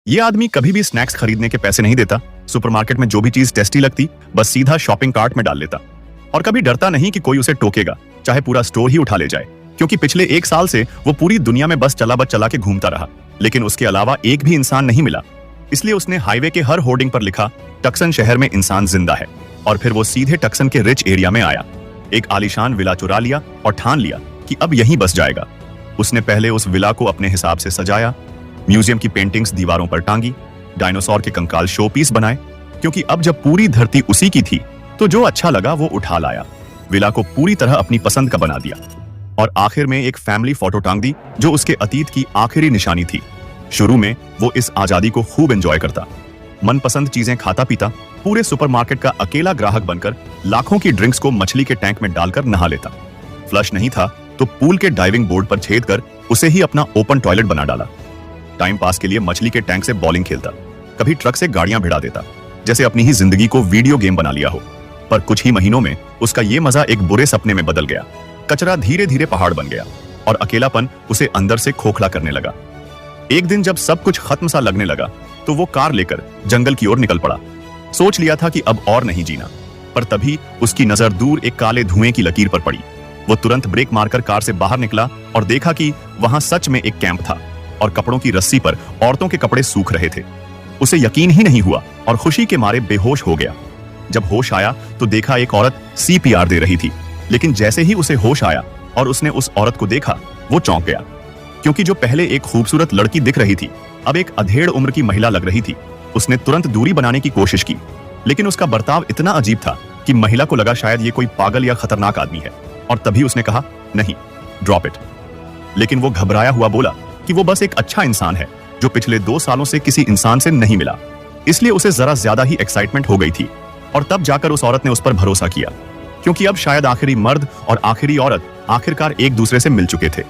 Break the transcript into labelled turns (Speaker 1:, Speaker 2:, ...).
Speaker 1: ये आदमी कभी भी स्नैक्स खरीदने के पैसे नहीं देता। सुपरमार्केट में जो भी चीज टेस्टी लगती बस सीधा शॉपिंग कार्ट में डाल लेता और कभी डरता नहीं कि कोई उसे टोकेगा, चाहे पूरा स्टोर ही उठा ले जाए। क्योंकि पिछले 1 साल से वो पूरी दुनिया में बस चला के घूमता रहा, लेकिन उसके अलावा एक भी इंसान नहीं मिला। इसलिए उसने हाईवे के हर होर्डिंग पर लिखा, टक्सन शहर में इंसान जिंदा है। और फिर वो सीधे टक्सन के रिच एरिया में आया, एक आलीशान विला चुरा लिया और ठान लिया कि अब यहीं बस जाएगा। उसने पहले उस विला को अपने हिसाब से सजाया, म्यूजियम की पेंटिंग्स दीवारों पर टांगी, डायनासोर के कंकाल शो पीस बनाए, क्योंकि अब जब पूरी धरती उसी की थी तो जो अच्छा लगा वो उठा लाया। विला को पूरी तरह अपनी पसंद का बना दिया और आखिर में एक फैमिली फोटो टांग दी जो उसके अतीत की आखिरी निशानी थी। शुरू में वो इस आजादी को खूब एंजॉय करता, मनपसंद चीजें खाता पीता, पूरे सुपरमार्केट का अकेला ग्राहक बनकर लाखों की ड्रिंक्स को मछली के टैंक में डालकर नहा लेता। फ्लश नहीं था तो पूल के डाइविंग बोर्ड पर छेद कर उसे ही अपना ओपन टॉयलेट बना डाला। टाइम पास के लिए मछली के टैंक से बॉलिंग खेलता, कभी ट्रक से गाड़ियां भिड़ा देता, जैसे अपनी ही जिंदगी को वीडियो गेम बना लिया हो। पर कुछ ही महीनों में उसका ये मजा एक बुरे सपने में बदल गया। कचरा धीरे धीरे पहाड़ बन गया और अकेलापन उसे अंदर से खोखला करने लगा। एक दिन जब सब कुछ खत्म सा लगने लगा तो वो कार लेकर जंगल की ओर निकल पड़ा। सोच लिया था कि अब और नहीं जीना, पर तभी उसकी नजर दूर एक काले धुएं की लकीर पर पड़ी। वो तुरंत ब्रेक मारकर कार से बाहर निकला और देखा कि वहां सच में एक कैंप था और कपड़ों की रस्सी पर औरतों के कपड़े सूख रहे थे। उसे यकीन ही नहीं हुआ और खुशी के मारे बेहोश हो गया। जब होश आया तो देखा एक औरत CPR दे रही थी, लेकिन जैसे ही उसे होश आया और उसने उस औरत को देखा वो चौंक गया, क्योंकि जो पहले एक खूबसूरत लड़की दिख रही थी अब एक अधेड़ उम्र की महिला लग रही थी। उसने तुरंत दूरी बनाने की कोशिश की, लेकिन उसका बर्ताव इतना अजीब था कि महिला को लगा शायद ये कोई पागल या खतरनाक आदमी है, और तभी उसने कहा, नहीं, ड्रॉप इट। लेकिन वो घबराया हुआ बोला कि वो बस एक अच्छा इंसान है जो पिछले 2 सालों से किसी इंसान से नहीं मिला। इसलिए उसे जरा ज्यादा ही एक्साइटमेंट हो गई थी और तब जाकर उस औरत ने उस पर भरोसा किया, क्योंकि अब शायद आखिरी मर्द और आखिरी औरत आखिरकार एक दूसरे से मिल चुके थे।